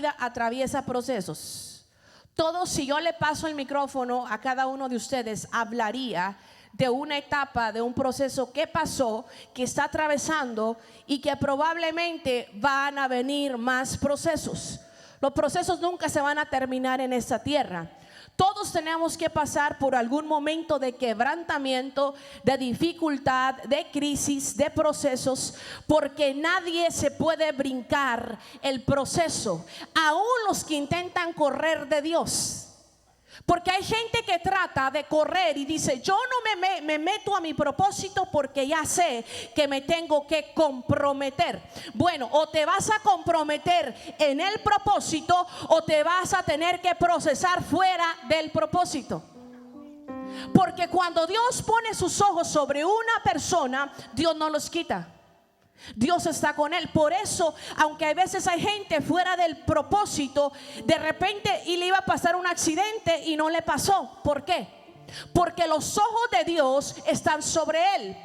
vida atraviesa procesos. Todos, si yo le paso el micrófono a cada uno de ustedes, hablaría de una etapa, de un proceso que pasó, que está atravesando y que probablemente van a venir más procesos. Los procesos nunca se van a terminar en esta tierra. Todos tenemos que pasar por algún momento de quebrantamiento, de dificultad, de crisis, de procesos, porque nadie se puede brincar el proceso, aún los que intentan correr de Dios. Porque hay gente que trata de correr y dice: yo no me meto a mi propósito porque ya sé que me tengo que comprometer. Bueno, o te vas a comprometer en el propósito o te vas a tener que procesar fuera del propósito. Porque cuando Dios pone sus ojos sobre una persona, Dios no los quita. Dios está con él. Por eso, aunque a veces hay gente fuera del propósito, de repente y le iba a pasar un accidente y no le pasó. ¿Por qué? Porque los ojos de Dios están sobre él.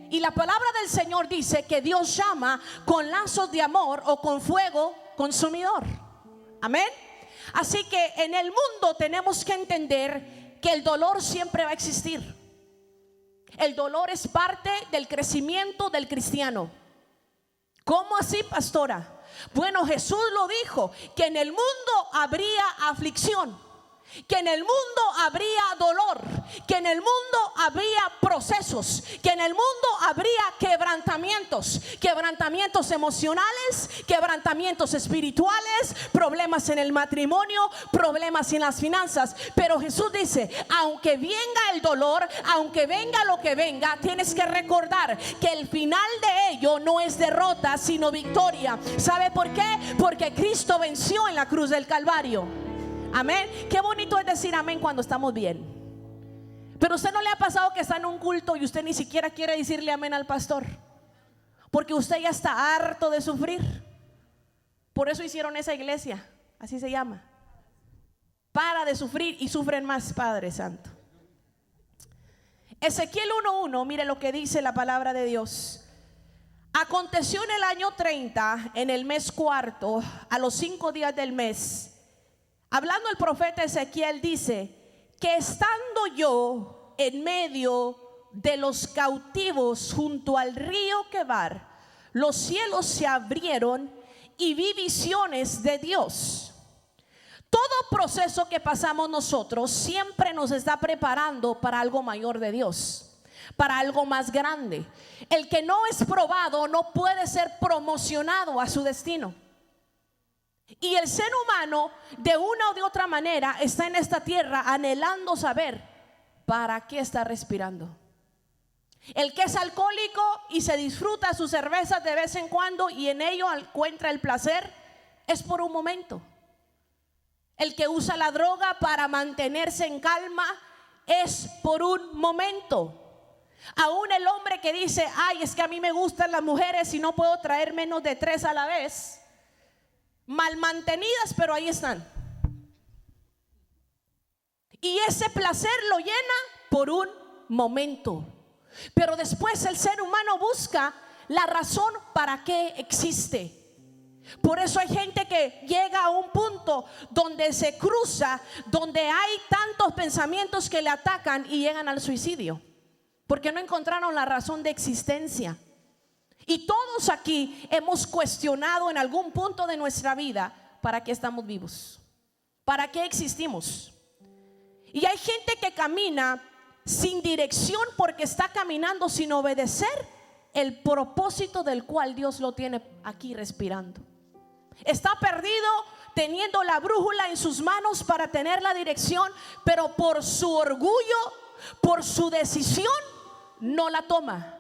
Y la palabra del Señor dice que Dios llama con lazos de amor o con fuego consumidor. Amén. Así que en el mundo tenemos que entender que el dolor siempre va a existir. El dolor es parte del crecimiento del cristiano. ¿Cómo así, pastora? Bueno, Jesús lo dijo, que en el mundo habría aflicción, que en el mundo habría dolor, que en el mundo habría procesos, que en el mundo habría quebrantamientos emocionales, quebrantamientos espirituales, problemas en el matrimonio, problemas en las finanzas. Pero Jesús dice: aunque venga el dolor, aunque venga lo que venga, tienes que recordar que el final de ello no es derrota, sino victoria. ¿Sabe por qué? Porque Cristo venció en la cruz del Calvario. Amén. Qué bonito es decir amén cuando estamos bien. Pero usted no le ha pasado que está en un culto y usted ni siquiera quiere decirle amén al pastor, porque usted ya está harto de sufrir. Por eso hicieron esa iglesia, así se llama. Para de sufrir y sufren más, Padre Santo. Ezequiel 1:1, mire lo que dice la palabra de Dios. Aconteció en el año 30, en el mes cuarto, a los 5 días del mes, hablando el profeta Ezequiel, dice que estando yo en medio de los cautivos junto al río Quebar, los cielos se abrieron y vi visiones de Dios. Todo proceso que pasamos nosotros siempre nos está preparando para algo mayor de Dios, para algo más grande. El que no es probado no puede ser promocionado a su destino. Y el ser humano, de una o de otra manera, está en esta tierra anhelando saber para qué está respirando. El que es alcohólico y se disfruta sus cervezas de vez en cuando y en ello encuentra el placer, es por un momento. El que usa la droga para mantenerse en calma es por un momento. Aún el hombre que dice: ay, es que a mí me gustan las mujeres y no puedo traer menos de 3 a la vez. Mal mantenidas, pero ahí están. Y ese placer lo llena por un momento. Pero después el ser humano busca la razón para qué existe. Por eso hay gente que llega a un punto donde se cruza, donde hay tantos pensamientos que le atacan y llegan al suicidio, porque no encontraron la razón de existencia. Y todos aquí hemos cuestionado en algún punto de nuestra vida: ¿para qué estamos vivos? ¿Para qué existimos? Y hay gente que camina sin dirección porque está caminando sin obedecer el propósito del cual Dios lo tiene aquí respirando. Está perdido teniendo la brújula en sus manos para tener la dirección, pero por su orgullo, por su decisión, no la toma,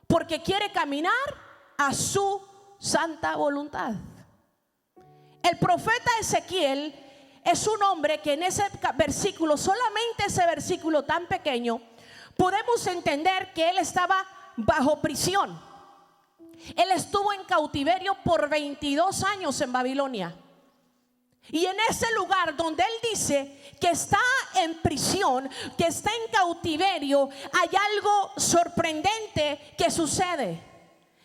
porque quiere caminar a su santa voluntad. El profeta Ezequiel es un hombre que en ese versículo, solamente ese versículo tan pequeño, podemos entender que él estaba bajo prisión. Él estuvo en cautiverio por 22 años en Babilonia. Y en ese lugar donde él dice que está en prisión, que está en cautiverio, hay algo sorprendente que sucede.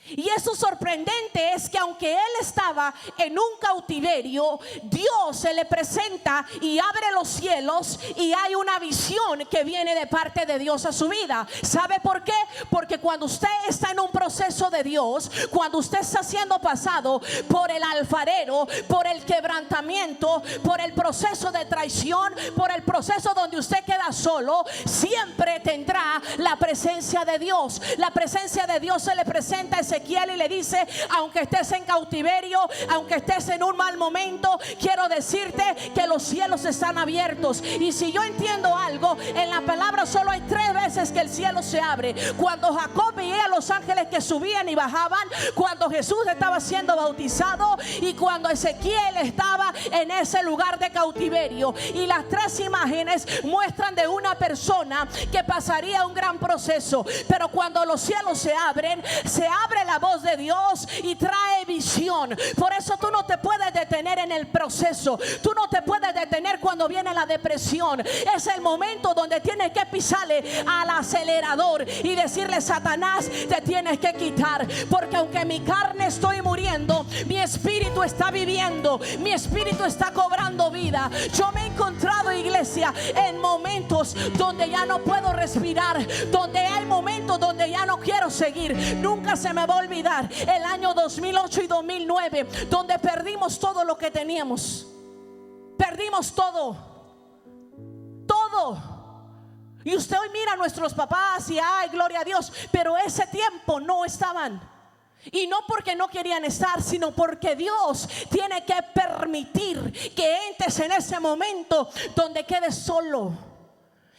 Y eso sorprendente es que aunque él estaba en un cautiverio, Dios se le presenta y abre los cielos y hay una visión que viene de parte de Dios a su vida. ¿Sabe por qué? Porque cuando usted está en un proceso de Dios, cuando usted está siendo pasado por el alfarero, por el quebrantamiento, por el proceso de traición, por el proceso donde usted queda solo, siempre tendrá la presencia de Dios. La presencia de Dios se le presenta a Ezequiel y le dice: aunque estés en cautiverio, aunque estés en un mal momento, quiero decirte que los cielos están abiertos. Y si yo entiendo algo, en la palabra solo hay 3 veces que el cielo se abre: cuando Jacob veía a los ángeles que subían y bajaban, cuando Jesús estaba siendo bautizado y cuando Ezequiel estaba en ese lugar de cautiverio. Y las 3 imágenes muestran de una persona que pasaría un gran proceso, pero cuando los cielos se abren, se abre la voz de Dios y trae visión. Por eso tú no te puedes detener en el proceso, tú no te puedes detener cuando viene la depresión. Es el momento donde tienes que pisarle al acelerador y decirle: Satanás, te tienes que quitar, porque aunque mi carne estoy muriendo, mi espíritu está viviendo, mi espíritu está cobrando vida. Yo me he encontrado, iglesia, en momentos donde ya no puedo respirar, donde hay momentos donde ya no quiero seguir. Nunca se me va a olvidar el año 2008 y 2009, donde perdimos todo lo que teníamos. Perdimos todo. Y usted hoy mira a nuestros papás y ay, gloria a Dios, pero ese tiempo no estaban. Y no porque no querían estar, sino porque Dios tiene que permitir que entres en ese momento donde quedes solo.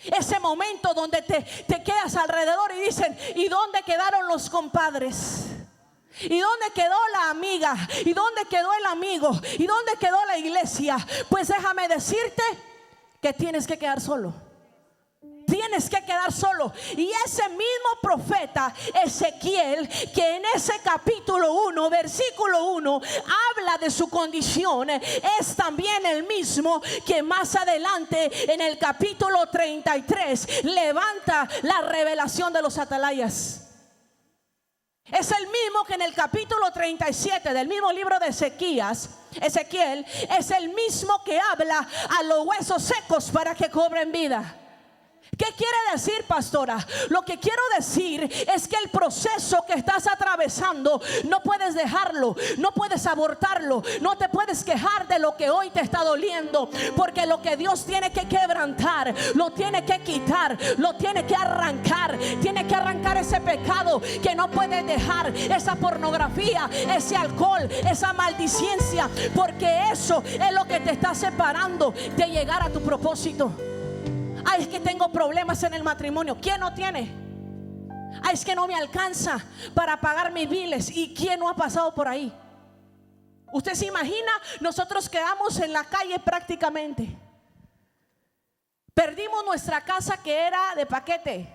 Ese momento donde te quedas alrededor y dicen: ¿y dónde quedaron los compadres? ¿Y dónde quedó la amiga? ¿Y dónde quedó el amigo? ¿Y dónde quedó la iglesia? Pues déjame decirte que tienes que quedar solo. Tienes que quedar solo. Y ese mismo profeta Ezequiel, que en ese capítulo 1, versículo 1, habla de su condición, es también el mismo que más adelante en el capítulo 33 levanta la revelación de los atalayas. Es el mismo que en el capítulo 37 del mismo libro de Ezequiel, es el mismo que habla a los huesos secos para que cobren vida. ¿Qué quiere decir, pastora? Lo que quiero decir es que el proceso que estás atravesando no puedes dejarlo, no puedes abortarlo, no te puedes quejar de lo que hoy te está doliendo, porque lo que Dios tiene que quebrantar, lo tiene que quitar, lo tiene que arrancar. Tiene que arrancar ese pecado que no puedes dejar, esa pornografía, ese alcohol, esa maldicencia, porque eso es lo que te está separando de llegar a tu propósito. Ay, es que tengo problemas en el matrimonio. ¿Quién no tiene? Ay, es que no me alcanza para pagar mis biles. ¿Y quién no ha pasado por ahí? Usted se imagina, nosotros quedamos en la calle prácticamente. Perdimos nuestra casa que era de paquete.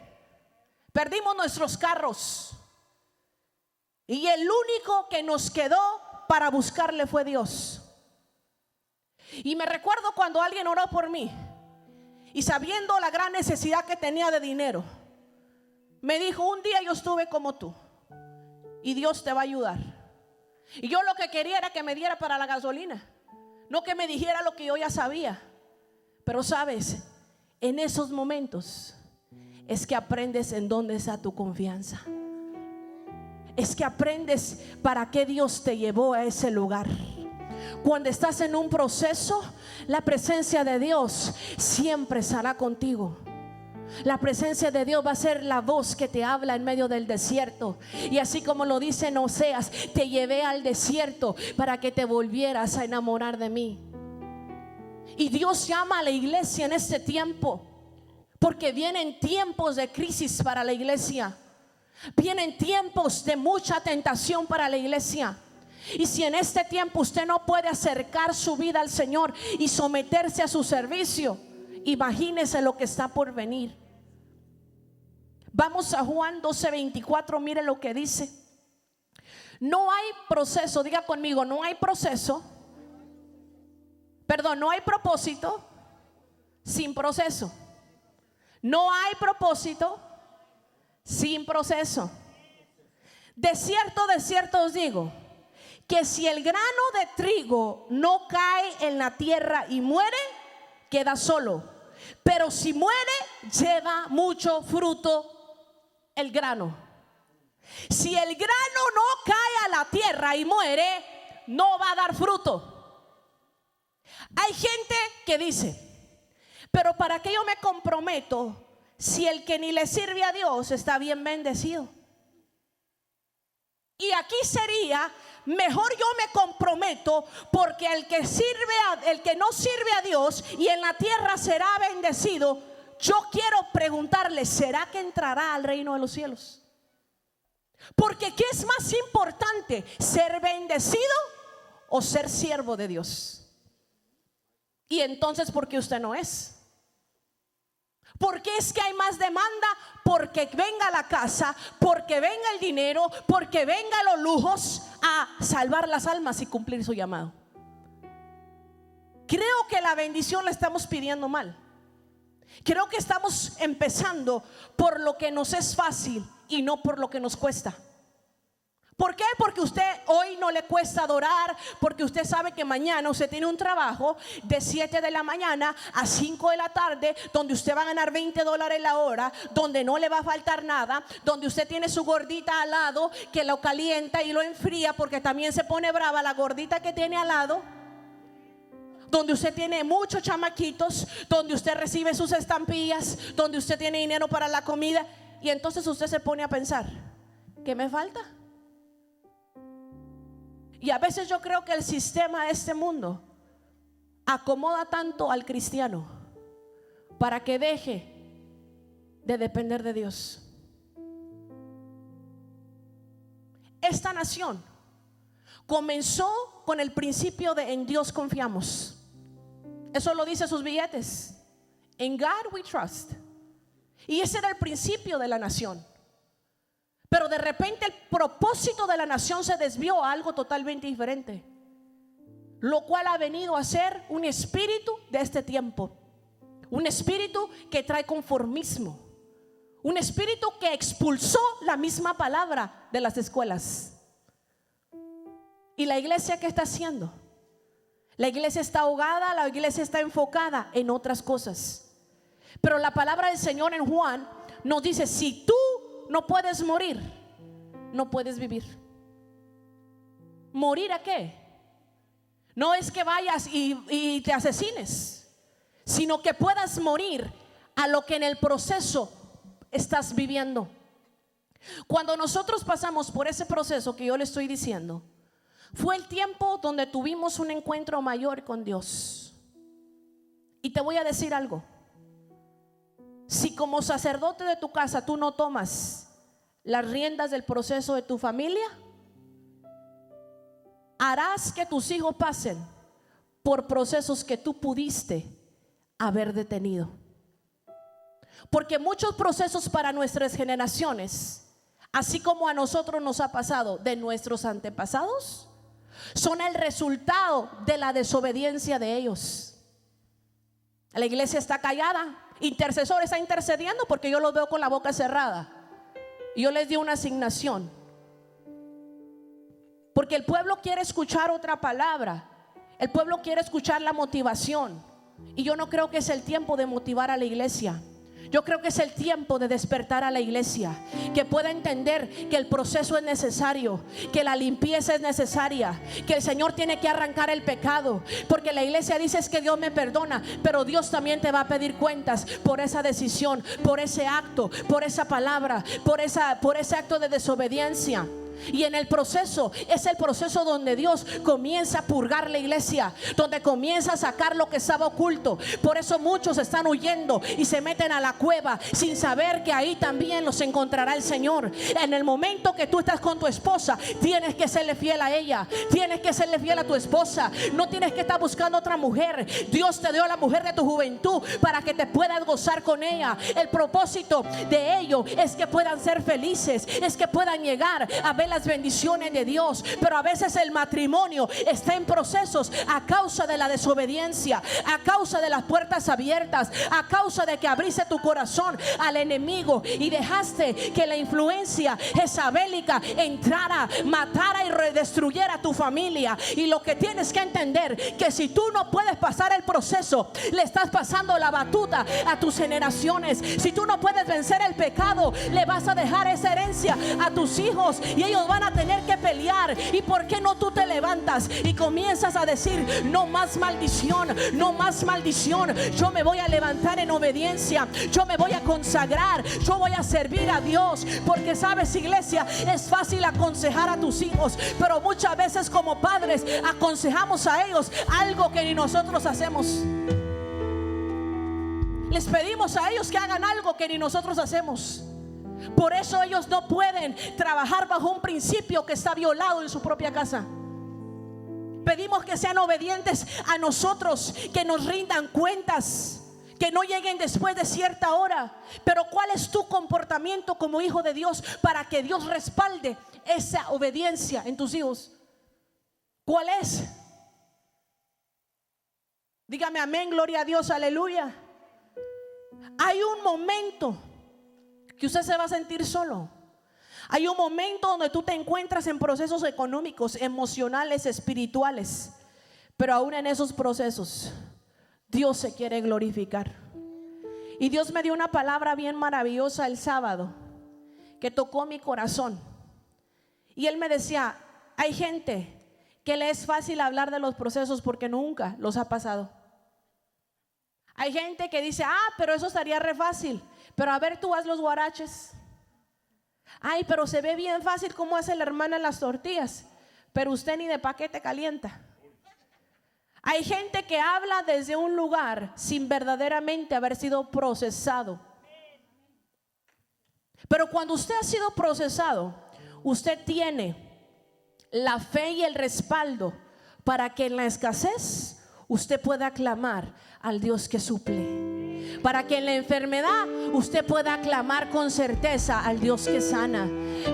Perdimos nuestros carros. Y el único que nos quedó para buscarle fue Dios. Y me recuerdo cuando alguien oró por mí. Y sabiendo la gran necesidad que tenía de dinero, me dijo: un día yo estuve como tú y Dios te va a ayudar. Y yo lo que quería era que me diera para la gasolina, no que me dijera lo que yo ya sabía. Pero sabes, en esos momentos es que aprendes en dónde está tu confianza. Es que aprendes para qué Dios te llevó a ese lugar. Cuando estás en un proceso, la presencia de Dios siempre estará contigo. La presencia de Dios va a ser la voz que te habla en medio del desierto. Y así como lo dice en Oseas: te llevé al desierto para que te volvieras a enamorar de mí. Y Dios llama a la iglesia en este tiempo, porque vienen tiempos de crisis para la iglesia. Vienen tiempos de mucha tentación para la iglesia. Y si en este tiempo usted no puede acercar su vida al Señor y someterse a su servicio, imagínese lo que está por venir. Vamos a Juan 12:24. Mire lo que dice: no hay proceso, diga conmigo, no hay proceso, perdón, no hay propósito sin proceso. No hay propósito sin proceso. de cierto os digo, que si el grano de trigo no cae en la tierra y muere, queda solo. Pero si muere, lleva mucho fruto el grano. Si el grano no cae a la tierra y muere, no va a dar fruto. Hay gente que dice, pero ¿para qué yo me comprometo si el que ni le sirve a Dios está bien bendecido? Y aquí sería, mejor yo me comprometo, porque el que no sirve a Dios y en la tierra será bendecido. Yo quiero preguntarle, ¿será que entrará al reino de los cielos? Porque ¿qué es más importante? ¿Ser bendecido o ser siervo de Dios? Y entonces, ¿por qué usted no es? Porque es que hay más demanda, porque venga la casa, porque venga el dinero, porque venga los lujos a salvar las almas y cumplir su llamado. Creo que la bendición la estamos pidiendo mal. Creo que estamos empezando por lo que nos es fácil y no por lo que nos cuesta. ¿Por qué? Porque usted hoy no le cuesta adorar, porque usted sabe que mañana usted tiene un trabajo de 7 de la mañana a 5 de la tarde, donde usted va a ganar $20 la hora, donde no le va a faltar nada, donde usted tiene su gordita al lado que lo calienta y lo enfría, porque también se pone brava la gordita que tiene al lado, donde usted tiene muchos chamaquitos, donde usted recibe sus estampillas, donde usted tiene dinero para la comida. Y entonces usted se pone a pensar, ¿qué me falta? Y a veces yo creo que el sistema de este mundo acomoda tanto al cristiano para que deje de depender de Dios. Esta nación comenzó con el principio de en Dios confiamos. Eso lo dice sus billetes. In God we trust. Y ese era el principio de la nación. Pero de repente el propósito de la nación se desvió a algo totalmente diferente, lo cual ha venido a ser un espíritu de este tiempo. Un espíritu que trae conformismo. Un espíritu que expulsó la misma palabra de las escuelas. ¿Y la iglesia qué está haciendo? La iglesia está ahogada, la iglesia está enfocada en otras cosas. Pero la palabra del Señor en Juan nos dice, si tú no puedes morir, no puedes vivir. ¿Morir a qué? No es que vayas y te asesines, sino que puedas morir a lo que en el proceso estás viviendo. Cuando nosotros pasamos por ese proceso que yo le estoy diciendo, fue el tiempo donde tuvimos un encuentro mayor con Dios. Y te voy a decir algo. Si como sacerdote de tu casa tú no tomas las riendas del proceso de tu familia, harás que tus hijos pasen por procesos que tú pudiste haber detenido. Porque muchos procesos para nuestras generaciones, así como a nosotros nos ha pasado de nuestros antepasados, son el resultado de la desobediencia de ellos. La iglesia está callada, intercesor está intercediendo porque yo los veo con la boca cerrada. Y yo les di una asignación, porque el pueblo quiere escuchar otra palabra. El pueblo quiere escuchar la motivación. Y yo no creo que es el tiempo de motivar a la iglesia. Yo creo que es el tiempo de despertar a la iglesia, que pueda entender que el proceso es necesario, que la limpieza es necesaria, que el Señor tiene que arrancar el pecado. Porque la iglesia dice es que Dios me perdona, pero Dios también te va a pedir cuentas por esa decisión, por ese acto, por esa palabra, por ese acto de desobediencia. Y en el proceso, es el proceso donde Dios comienza a purgar la iglesia, donde comienza a sacar lo que estaba oculto. Por eso muchos están huyendo y se meten a la cueva sin saber que ahí también los encontrará el Señor. En el momento que tú estás con tu esposa, tienes que serle fiel a ella, tienes que serle fiel a tu esposa. No tienes que estar buscando otra mujer. Dios te dio a la mujer de tu juventud para que te puedas gozar con ella. El propósito de ello es que puedan ser felices, es que puedan llegar a ver ver las bendiciones de Dios. Pero a veces el matrimonio está en procesos a causa de la desobediencia, a causa de las puertas abiertas, a causa de que abriste tu corazón al enemigo y dejaste que la influencia jezabélica entrara, matara y redestruyera tu familia. Y lo que tienes que entender, que si tú no puedes pasar el proceso, le estás pasando la batuta a tus generaciones. Si tú no puedes vencer el pecado, le vas a dejar esa herencia a tus hijos y ellos van a tener que pelear. ¿Y por qué no tú te levantas y comienzas a decir: no más maldición, no más maldición? Yo me voy a levantar en obediencia, yo me voy a consagrar, yo voy a servir a Dios. Porque sabes, iglesia, es fácil aconsejar a tus hijos, pero muchas veces como padres aconsejamos a ellos algo que ni nosotros hacemos. Les pedimos a ellos que hagan algo que ni nosotros hacemos. Por eso ellos no pueden trabajar bajo un principio que está violado en su propia casa. Pedimos que sean obedientes a nosotros, que nos rindan cuentas, que no lleguen después de cierta hora. Pero ¿cuál es tu comportamiento como hijo de Dios para que Dios respalde esa obediencia en tus hijos? ¿Cuál es? Dígame amén, gloria a Dios, aleluya. Hay un momento que usted se va a sentir solo. Hay un momento donde tú te encuentras en procesos económicos, emocionales, espirituales. Pero aún en esos procesos Dios se quiere glorificar. Y Dios me dio una palabra bien maravillosa el sábado que tocó mi corazón. Y Él me decía: hay gente que le es fácil hablar de los procesos porque nunca los ha pasado. Hay gente que dice: pero eso estaría re fácil. Pero a ver, tú haz los guaraches. Ay, pero se ve bien fácil cómo hace la hermana las tortillas, pero usted ni de paquete calienta. Hay gente que habla desde un lugar sin verdaderamente haber sido procesado. Pero cuando usted ha sido procesado, usted tiene la fe y el respaldo para que en la escasez usted pueda clamar al Dios que suple. Para que en la enfermedad usted pueda clamar con certeza al Dios que sana.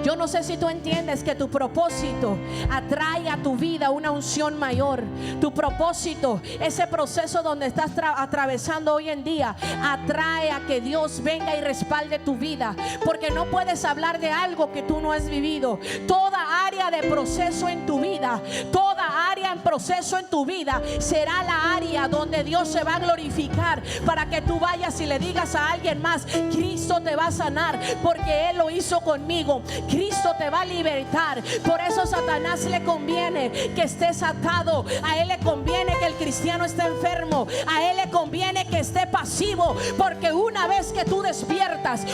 Yo no sé si tú entiendes que tu propósito atrae a tu vida una unción mayor. Tu propósito, ese proceso donde estás atravesando hoy en día, atrae a que Dios venga y respalde tu vida. Porque no puedes hablar de algo que tú no has vivido. Toda área de proceso en tu vida, toda área en proceso en tu vida será la área donde Dios se va a glorificar. Para que tú vayas y le digas a alguien más: Cristo te va a sanar porque Él lo hizo conmigo. Cristo te va a libertar. Por eso a Satanás le conviene que estés atado. A él le conviene que el cristiano esté enfermo. A él le conviene que esté pasivo. Porque una vez que tú despiertas,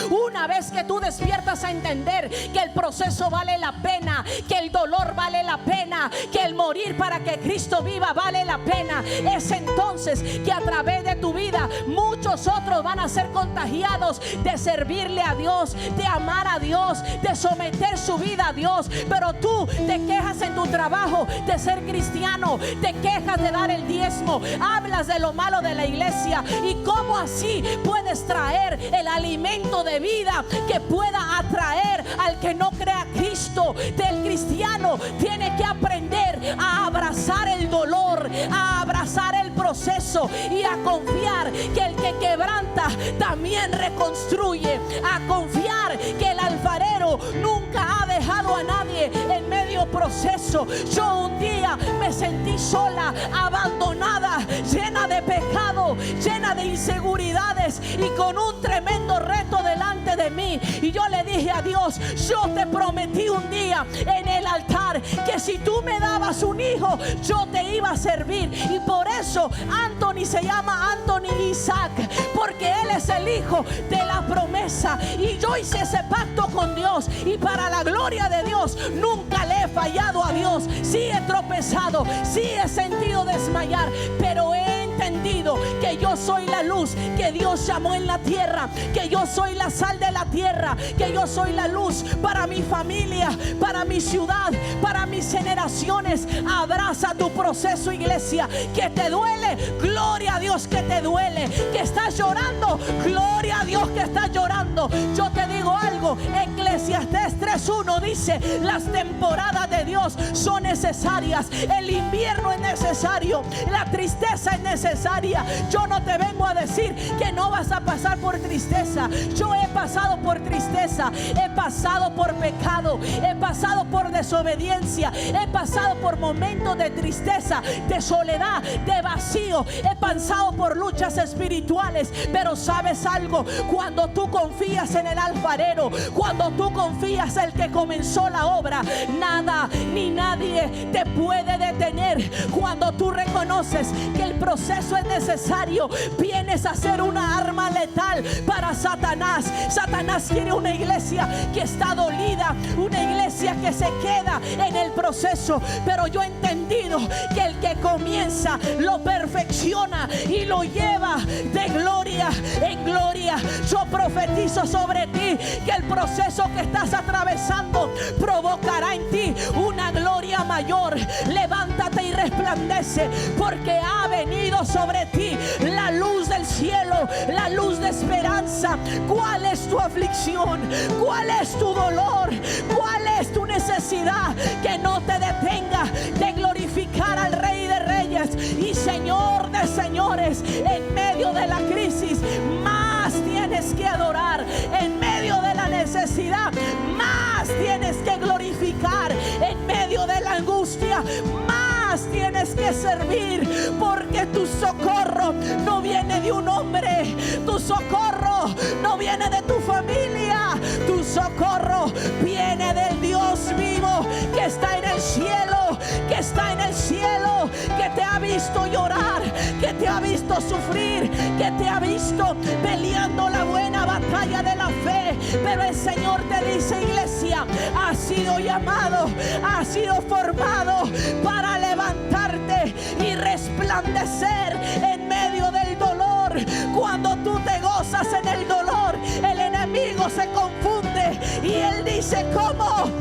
a entender que el proceso vale la pena, que el dolor vale la pena, que el morir para que Cristo viva vale la pena, es entonces que a través de tu vida muchos otros van a ser contagiados de servirle a Dios, de amar a Dios, de someter su vida a Dios. Pero tú te quejas en tu trabajo de ser cristiano, te quejas de dar el diezmo, hablas de lo malo de la iglesia. ¿Y cómo así puedes traer el alimento de vida que pueda atraer al que no crea Cristo? Del cristiano tiene que aprender a abrazar el dolor, a abrazar el proceso y a confiar que el que quebranta también reconstruye, a confiar que el alfarero nunca ha dejado a nadie en medio proceso. Yo un día me sentí sola, abandonada, llena de pecado, llena de inseguridades y con un tremendo reto delante de mí. Y yo le dije a Dios: yo te prometí un día en el altar que si tú me dabas un hijo, yo te iba a servir. Y por eso Anthony se llama Anthony Isaac, porque él es el hijo de la promesa. Y yo hice ese pacto con Dios, y para la gloria de Dios nunca le he fallado a Dios. Sí he tropezado, sí he sentido desmayar, pero he entendido que yo soy la luz que Dios llamó en la tierra, que yo soy la sal de la tierra, que yo soy la luz para mi familia, para mi ciudad, para mis generaciones. Abraza tu proceso, iglesia. Que te duele, gloria a Dios. Dios que te duele, que estás llorando. Gloria a Dios que estás llorando. Yo te digo algo, Eclesiastés 3:1 dice: las temporadas de Dios son necesarias. El invierno es necesario, la tristeza es necesaria. Yo no te vengo a decir que no vas a pasar por tristeza. Yo he pasado por tristeza, he pasado por pecado, he pasado por desobediencia, he pasado por momentos de tristeza, de soledad, de vacío, he pasado por luchas espirituales. Pero sabes algo, cuando tú confías en el alfarero, cuando tú confías en el que comenzó la obra, nada ni nadie te puede detener. Cuando tú reconoces que el proceso es necesario, vienes a ser una arma letal para Satanás. Satanás quiere una iglesia que está dolida, una iglesia que se queda en el proceso. Pero yo he entendido que el que comienza lo perfecciona y lo lleva de gloria en gloria. Yo profetizo sobre ti que el proceso que estás atravesando provocará en ti una gloria mayor. Levántate y resplandece, porque ha venido sobre ti la luz del cielo, la luz de esperanza. ¿Cuál es tu aflicción? ¿Cuál es tu dolor? ¿Cuál es tu necesidad? Que no te detenga de glorificar al Rey de Reyes y Señor de Señores. En medio de la crisis, más tienes que adorar. En medio de la necesidad, más tienes que glorificar. En medio de la angustia, más tienes que servir, porque tu socorro no viene de un hombre, tu socorro no viene de tu familia, tu socorro viene del Dios vivo que está en el cielo, que está en el cielo, que te ha visto llorar, que te ha visto sufrir, que te ha visto peleando la buena batalla de la fe. Pero el Señor te dice: iglesia, has sido llamado, has sido formado para levantarte y resplandecer en medio del dolor. Cuando tú te gozas en el dolor, el enemigo se confunde y él dice: ¿cómo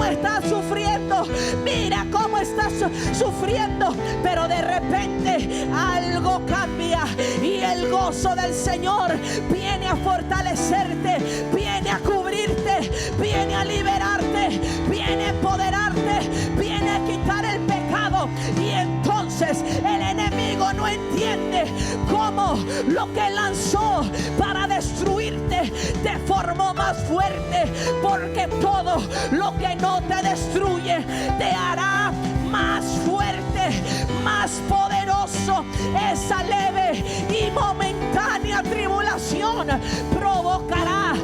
estás sufriendo? Mira cómo estás sufriendo. Pero de repente algo cambia y el gozo del Señor viene a fortalecerte, viene a cubrirte, viene a liberarte, viene a empoderarte, viene a quitar el pecado. Y entonces el enemigo no entiende cómo lo que lanzó para destruirte te formó más fuerte, porque todo lo que no te destruye te hará más fuerte, más poderoso. Esa leve y momentánea tribulación provocará,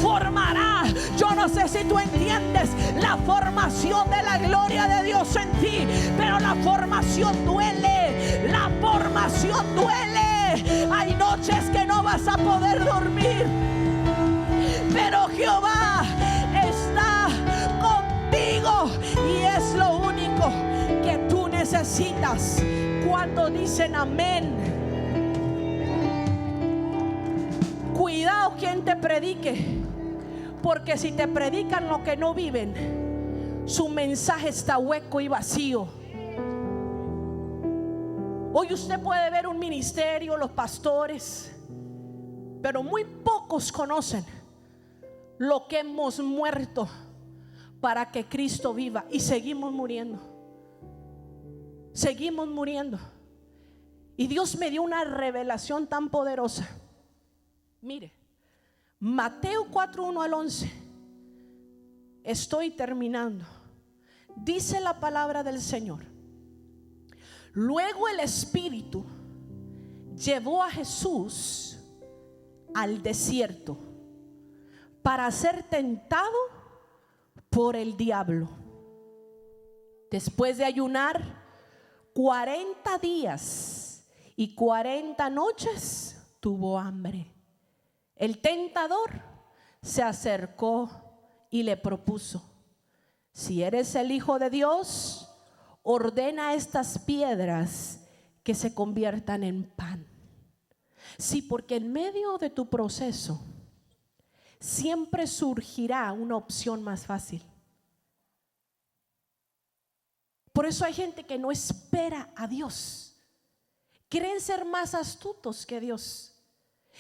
formará. Yo no sé si tú entiendes la formación de la gloria de Dios en ti, pero la formación duele, la formación duele. Hay noches que no vas a poder dormir, pero Jehová está contigo y es lo único que tú necesitas. Cuando dicen amén, cuidado quien te predique, porque si te predican lo que no viven, su mensaje está hueco y vacío. Hoy usted puede ver un ministerio, los pastores, pero muy pocos conocen lo que hemos muerto para que Cristo viva. Y seguimos muriendo. Seguimos muriendo. Y Dios me dio una revelación tan poderosa. Mire, Mateo 4:1 al 11. Estoy terminando. Dice la palabra del Señor: luego el Espíritu llevó a Jesús al desierto para ser tentado por el diablo. Después de ayunar 40 días y 40 noches, tuvo hambre. El tentador se acercó y le propuso: si eres el Hijo de Dios, ordena estas piedras que se conviertan en pan. Sí, porque en medio de tu proceso siempre surgirá una opción más fácil. Por eso hay gente que no espera a Dios. Creen ser más astutos que Dios.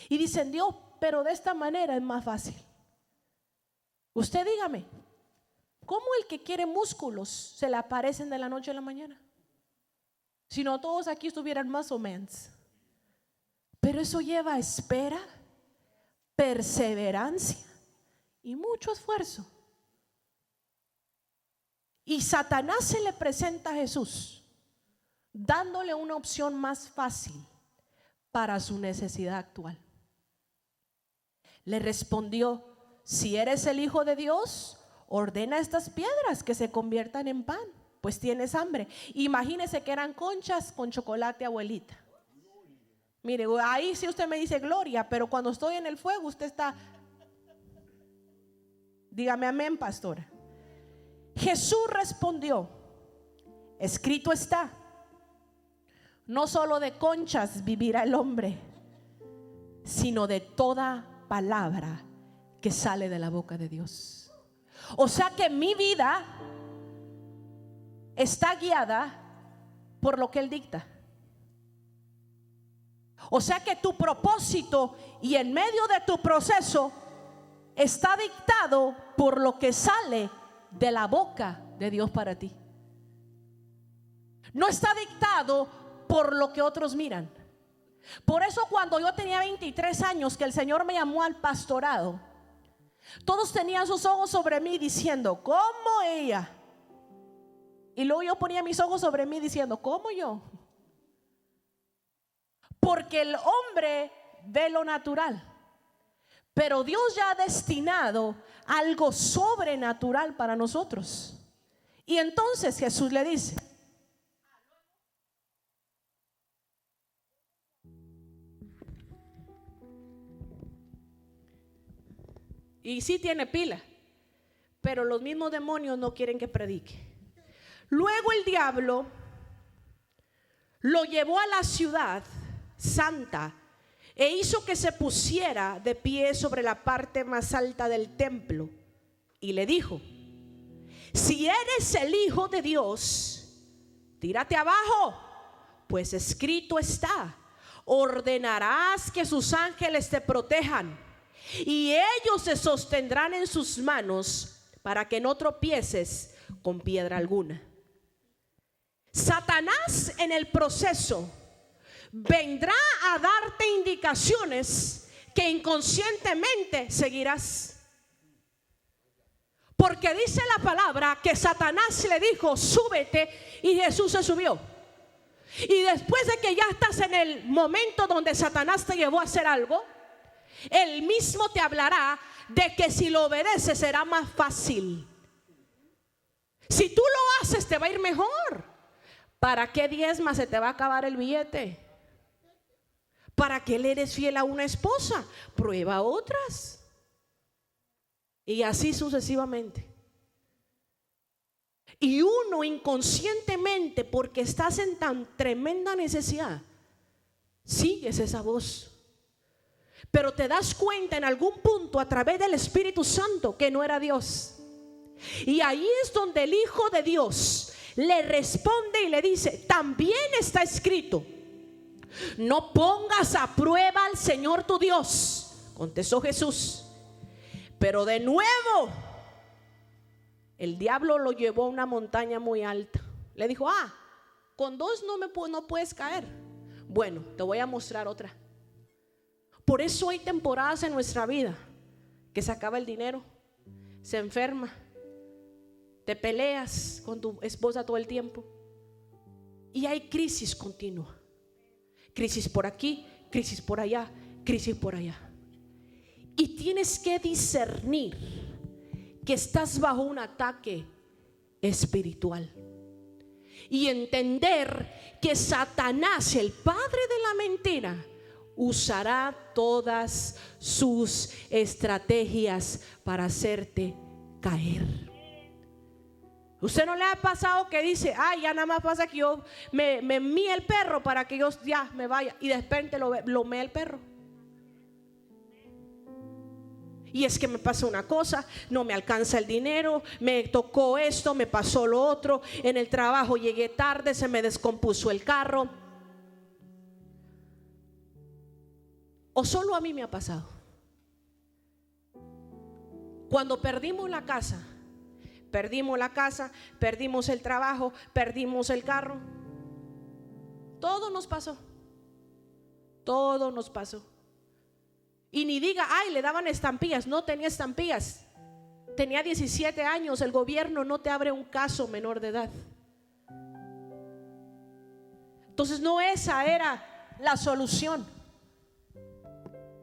Y dicen, Dios, pero de esta manera es más fácil. Usted dígame, ¿cómo el que quiere músculos se le aparecen de la noche a la mañana? Si no, todos aquí estuvieran más o menos. Pero eso lleva espera, perseverancia y mucho esfuerzo. Y Satanás se le presenta a Jesús dándole una opción más fácil para su necesidad actual. Le respondió, si eres el Hijo de Dios, ordena estas piedras que se conviertan en pan, pues tienes hambre. Imagínese que eran conchas con chocolate, abuelita. Mire, ahí sí usted me dice gloria, pero cuando estoy en el fuego usted está, dígame amén, pastora. Jesús respondió, escrito está, no solo de conchas vivirá el hombre, sino de toda palabra que sale de la boca de Dios. O sea que mi vida está guiada por lo que Él dicta. O sea que tu propósito y en medio de tu proceso está dictado por lo que sale de la boca de Dios para ti. No está dictado por lo que otros miran. Por eso cuando yo tenía 23 años que el Señor me llamó al pastorado, todos tenían sus ojos sobre mí diciendo, ¿cómo ella? Y luego yo ponía mis ojos sobre mí diciendo, ¿cómo yo? Porque el hombre ve lo natural, pero Dios ya ha destinado algo sobrenatural para nosotros. Y entonces Jesús le dice, y sí tiene pila, pero los mismos demonios no quieren que predique. Luego el diablo lo llevó a la ciudad santa e hizo que se pusiera de pie sobre la parte más alta del templo y le dijo, si eres el Hijo de Dios, tírate abajo, pues escrito está, ordenarás que sus ángeles te protejan y ellos se sostendrán en sus manos para que no tropieces con piedra alguna. Satanás en el proceso vendrá a darte indicaciones que inconscientemente seguirás. Porque dice la palabra que Satanás le dijo, súbete, y Jesús se subió. Y después de que ya estás en el momento donde Satanás te llevó a hacer algo, él mismo te hablará de que si lo obedeces será más fácil. Si tú lo haces te va a ir mejor. ¿Para qué diezmas? Se te va a acabar el billete. ¿Para qué le eres fiel a una esposa? Prueba otras. Y así sucesivamente. Y uno inconscientemente, porque estás en tan tremenda necesidad, sigues esa voz. Pero te das cuenta en algún punto a través del Espíritu Santo que no era Dios. Y ahí es donde el Hijo de Dios le responde y le dice, también está escrito, no pongas a prueba al Señor tu Dios, contestó Jesús. Pero de nuevo el diablo lo llevó a una montaña muy alta. Le dijo, con dos no puedes caer. Bueno, te voy a mostrar otra. Por eso hay temporadas en nuestra vida que se acaba el dinero, se enferma, te peleas con tu esposa todo el tiempo y hay crisis continua. Crisis por aquí, crisis por allá, crisis por allá. Y tienes que discernir que estás bajo un ataque espiritual y entender que Satanás, el padre de la mentira, usará todas sus estrategias para hacerte caer. ¿Usted no le ha pasado que dice, ya nada más pasa que yo me mía el perro para que yo ya me vaya, y de repente lo mea el perro? Y es que me pasó una cosa, no me alcanza el dinero, me tocó esto, me pasó lo otro, en el trabajo llegué tarde, se me descompuso el carro. ¿O solo a mí me ha pasado? Cuando perdimos la casa, perdimos el trabajo, perdimos el carro, todo nos pasó. Todo nos pasó. Y ni diga, ay, le daban estampillas. No tenía estampillas. Tenía 17 años. El gobierno no te abre un caso menor de edad. Entonces no esa era la solución.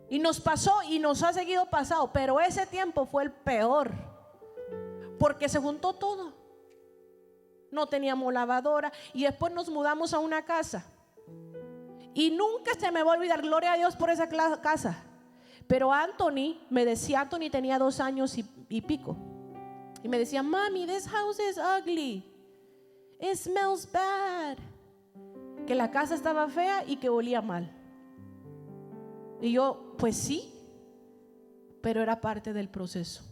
Y nos pasó y nos ha seguido pasando. Pero ese tiempo fue el peor, porque se juntó todo. No teníamos lavadora. Y después nos mudamos a una casa. Y nunca se me va a olvidar, gloria a Dios por esa casa. Pero Anthony me decía, Anthony tenía 2 años y pico, y me decía, Mami, this house is ugly, it smells bad. Que la casa estaba fea y que olía mal. Y yo, pues sí, pero era parte del proceso.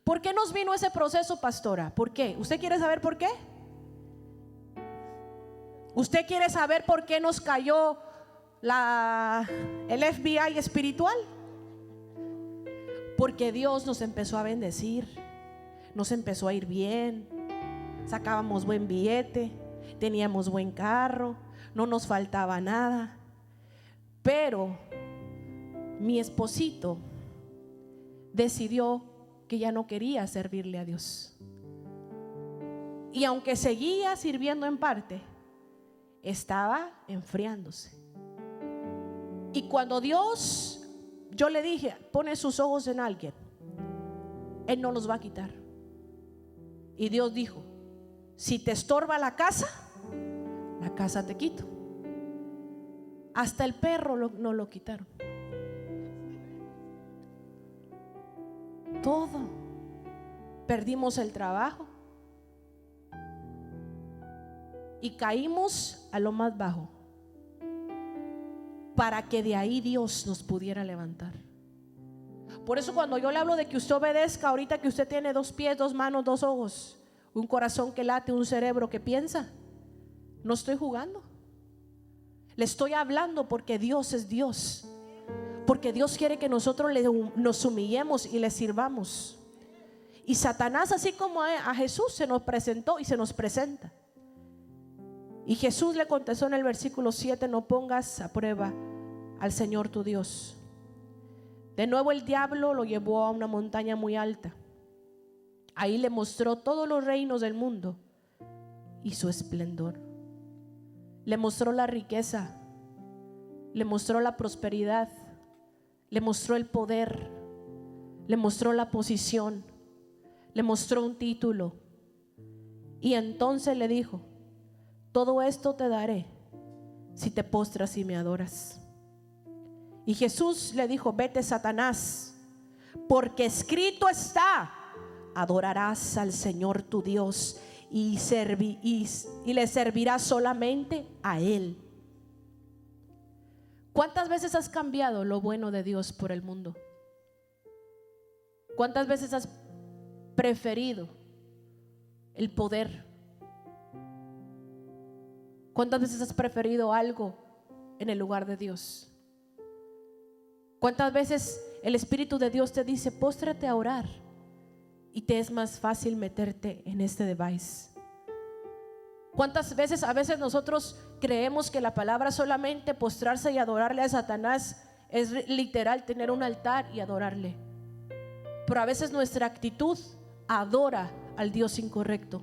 ¿Por qué nos vino ese proceso, pastora? ¿Por qué? ¿Usted quiere saber por qué? ¿Usted quiere saber por qué nos cayó el FBI espiritual? Porque Dios nos empezó a bendecir, nos empezó a ir bien, sacábamos buen billete, teníamos buen carro, no nos faltaba nada. Pero mi esposito decidió que ya no quería servirle a Dios. Y aunque seguía sirviendo en parte, estaba enfriándose. Y cuando Dios, yo le dije, pone sus ojos en alguien, Él no los va a quitar. Y Dios dijo, si te estorba la casa te quito. Hasta el perro no lo quitaron. Todo. Perdimos el trabajo y caímos a lo más bajo, para que de ahí Dios nos pudiera levantar. Por eso cuando yo le hablo de que usted obedezca, ahorita que usted tiene 2 pies, 2 manos, 2 ojos, un corazón que late, un cerebro que piensa, no estoy jugando. Le estoy hablando porque Dios es Dios, porque Dios quiere que nosotros nos humillemos y le sirvamos. Y Satanás, así como a Jesús, se nos presentó y se nos presenta. Y Jesús le contestó en el versículo 7: no pongas a prueba al Señor tu Dios. De nuevo el diablo lo llevó a una montaña muy alta. Ahí le mostró todos los reinos del mundo y su esplendor. Le mostró la riqueza, le mostró la prosperidad, le mostró el poder, le mostró la posición, le mostró un título. Y entonces le dijo: todo esto te daré si te postras y me adoras. Y Jesús le dijo: vete, Satanás, porque escrito está: adorarás al Señor tu Dios y le servirás solamente a Él. ¿Cuántas veces has cambiado lo bueno de Dios por el mundo? ¿Cuántas veces has preferido el poder? ¿Cuántas veces has preferido algo en el lugar de Dios? ¿Cuántas veces el Espíritu de Dios te dice: póstrate a orar, y te es más fácil meterte en este device? ¿Cuántas veces a veces nosotros creemos que la palabra solamente postrarse y adorarle a Satanás es literal tener un altar y adorarle? Pero a veces nuestra actitud adora al Dios incorrecto.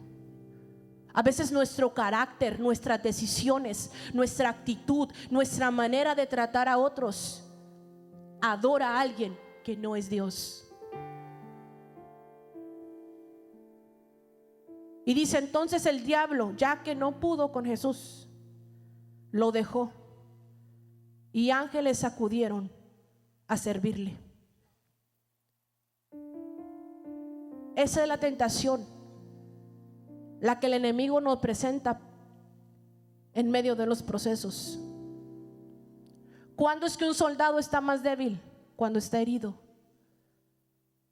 A veces nuestro carácter, nuestras decisiones, nuestra actitud, nuestra manera de tratar a otros adora a alguien que no es Dios. Y dice: entonces el diablo, ya que no pudo con Jesús, lo dejó, y ángeles acudieron a servirle. Esa es la tentación, la que el enemigo nos presenta en medio de los procesos. ¿Cuándo es que un soldado está más débil? Cuando está herido.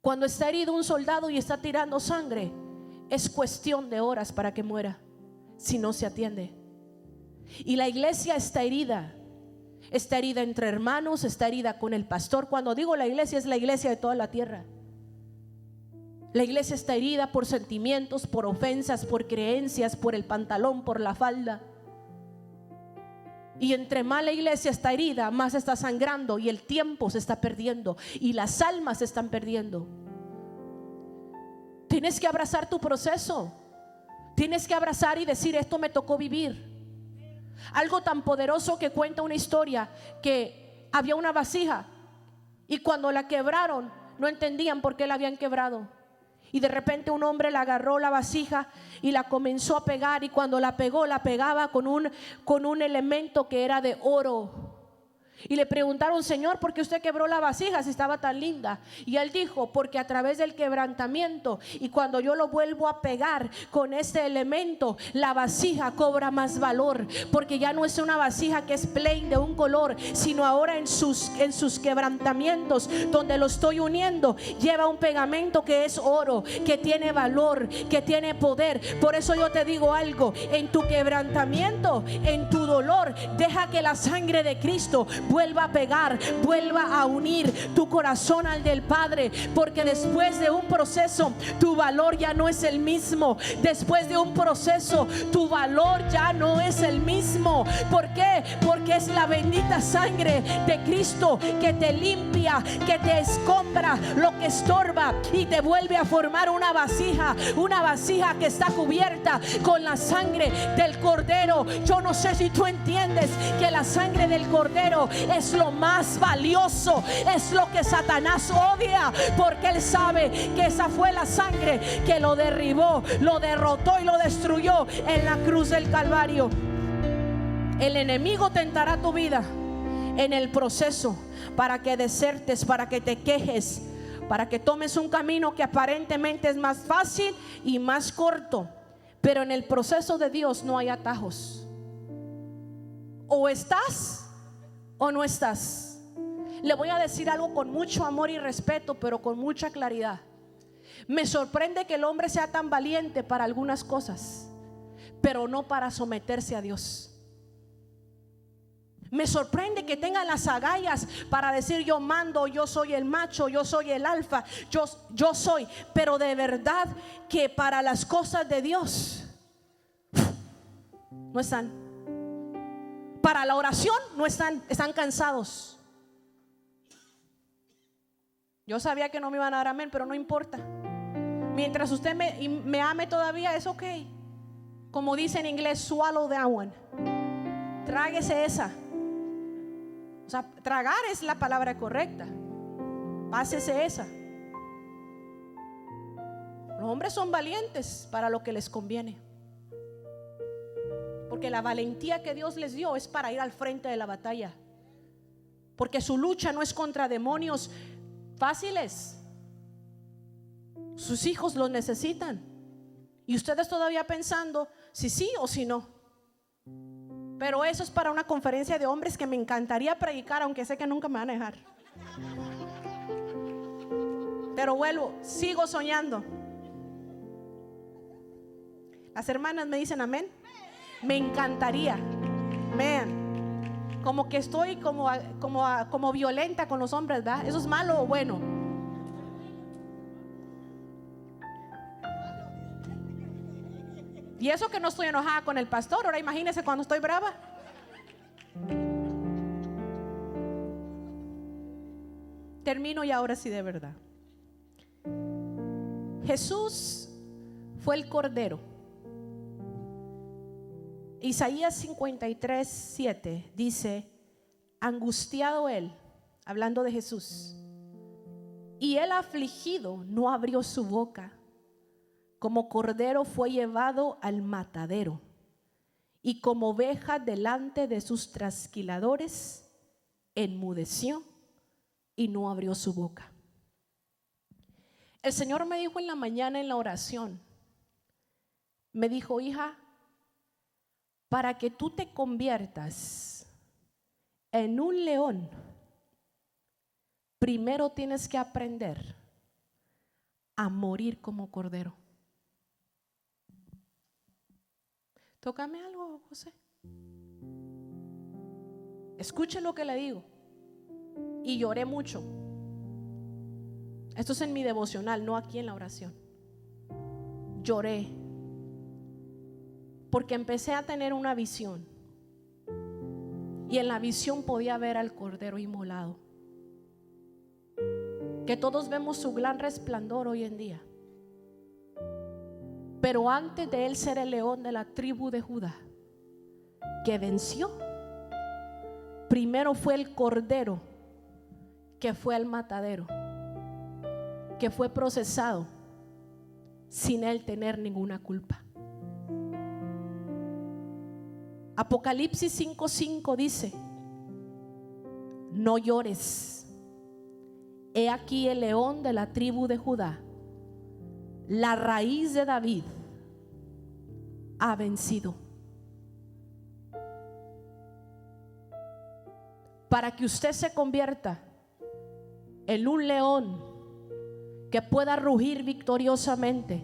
Cuando está herido un soldado y está tirando sangre, es cuestión de horas para que muera si no se atiende. Y la iglesia está herida. Está herida entre hermanos, está herida con el pastor. Cuando digo la iglesia, es la iglesia de toda la tierra. La iglesia está herida por sentimientos, por ofensas, por creencias, por el pantalón, por la falda. Y entre más la iglesia está herida, más está sangrando y el tiempo se está perdiendo y las almas se están perdiendo. Tienes que abrazar tu proceso. Tienes que abrazar y decir: esto me tocó vivir. Algo tan poderoso que cuenta una historia, que había una vasija y cuando la quebraron no entendían por qué la habían quebrado. Y de repente un hombre la agarró la vasija y la comenzó a pegar, y cuando la pegó, la pegaba con un elemento que era de oro. Y le preguntaron: Señor, ¿por qué usted quebró la vasija si estaba tan linda? Y él dijo: porque a través del quebrantamiento, y cuando yo lo vuelvo a pegar con este elemento, la vasija cobra más valor, porque ya no es una vasija que es plain de un color, sino ahora en sus quebrantamientos, donde lo estoy uniendo, lleva un pegamento que es oro, que tiene valor, que tiene poder. Por eso yo te digo algo: en tu quebrantamiento, en tu dolor, deja que la sangre de Cristo vuelva a pegar, vuelva a unir tu corazón al del Padre, porque después de un proceso tu valor ya no es el mismo. Después de un proceso tu valor ya no es el mismo. ¿Por qué? Porque es la bendita sangre de Cristo que te limpia, que te escombra lo que estorba y te vuelve a formar una vasija que está cubierta con la sangre del Cordero. Yo no sé si tú entiendes que la sangre del Cordero es lo más valioso, es lo que Satanás odia, porque él sabe que esa fue la sangre que lo derribó, lo derrotó y lo destruyó en la cruz del Calvario. El enemigo tentará tu vida en el proceso para que desertes, para que te quejes, para que tomes un camino que aparentemente es más fácil y más corto, pero en el proceso de Dios no hay atajos. O estás o no estás. Le voy a decir algo con mucho amor y respeto, pero con mucha claridad. Me sorprende que el hombre sea tan valiente para algunas cosas, pero no para someterse a Dios. Me sorprende que tengan las agallas para decir: yo mando, yo soy el macho, yo soy el alfa, yo soy. Pero de verdad que para las cosas de Dios no están. Para la oración no están cansados. Yo sabía que no me iban a dar amén, pero no importa. Mientras usted me ame todavía, es ok. Como dice en inglés, swallow that one. Tráguese esa. O sea, tragar es la palabra correcta. Pásese esa. Los hombres son valientes para lo que les conviene, porque la valentía que Dios les dio es para ir al frente de la batalla, porque su lucha no es contra demonios fáciles. Sus hijos los necesitan, y ustedes todavía pensando si sí o si no. Pero eso es para una conferencia de hombres que me encantaría predicar, aunque sé que nunca me van a dejar. Pero vuelvo, sigo soñando. Las hermanas me dicen amén. Me encantaría, como que estoy como violenta con los hombres, ¿verdad? ¿Eso es malo o bueno? Y eso que no estoy enojada con el pastor. Ahora imagínense cuando estoy brava. Termino y ahora sí, de verdad. Jesús fue el Cordero. Isaías 53:7 dice: angustiado él, hablando de Jesús, y él afligido no abrió su boca. Como cordero fue llevado al matadero, y como oveja delante de sus trasquiladores, enmudeció y no abrió su boca. El Señor me dijo en la mañana en la oración, me dijo: hija, para que tú te conviertas en un león, primero tienes que aprender a morir como cordero. Tócame algo, José. Escuche lo que le digo. Y lloré mucho. Esto es en mi devocional, no aquí en la oración. Lloré porque empecé a tener una visión. Y en la visión podía ver al cordero inmolado, que todos vemos su gran resplandor hoy en día. Pero antes de él ser el león de la tribu de Judá, que venció, primero fue el cordero que fue al matadero, que fue procesado sin él tener ninguna culpa. Apocalipsis 5:5 dice: no llores, he aquí el león de la tribu de Judá, la raíz de David, ha vencido. Para que usted se convierta en un león que pueda rugir victoriosamente,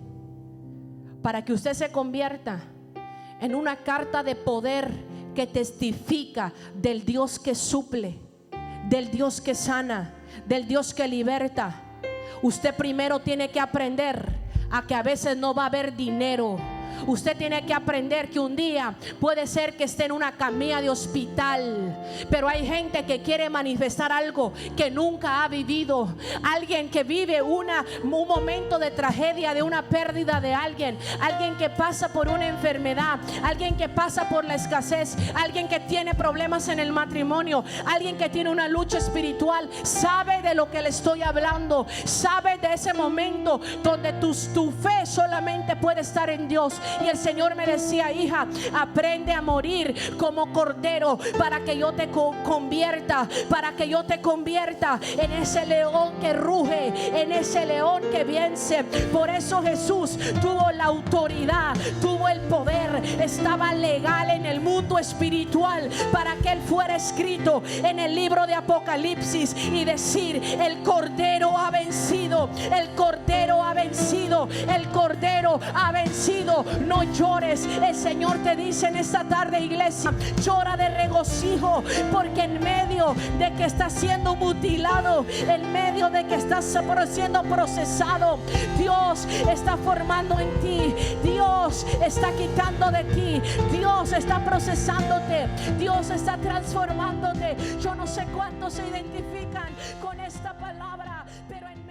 para que usted se convierta en una carta de poder que testifica del Dios que suple, del Dios que sana, del Dios que liberta, usted primero tiene que aprender a que a veces no va a haber dinero. Usted tiene que aprender que un día puede ser que esté en una camilla de hospital, pero hay gente que quiere manifestar algo que nunca ha vivido. Alguien que vive un momento de tragedia, de una pérdida de alguien, alguien que pasa por una enfermedad, alguien que pasa por la escasez, alguien que tiene problemas en el matrimonio, alguien que tiene una lucha espiritual, sabe de lo que le estoy hablando, sabe de ese momento donde tu fe solamente puede estar en Dios. Y el Señor me decía: hija, aprende a morir como cordero para que yo te convierta, para que yo te convierta en ese león que ruge, en ese león que vence. Por eso Jesús tuvo la autoridad, tuvo el poder, estaba legal en el mundo espiritual para que él fuera escrito en el libro de Apocalipsis y decir: el cordero ha vencido, el cordero ha vencido, el cordero ha vencido. No llores. El Señor te dice en esta tarde, iglesia, llora de regocijo, porque en medio de que estás siendo mutilado, en medio de que estás siendo procesado, Dios está formando en ti, Dios está quitando de ti, Dios está procesándote, Dios está transformándote. Yo no sé cuántos se identifican con esta palabra, pero en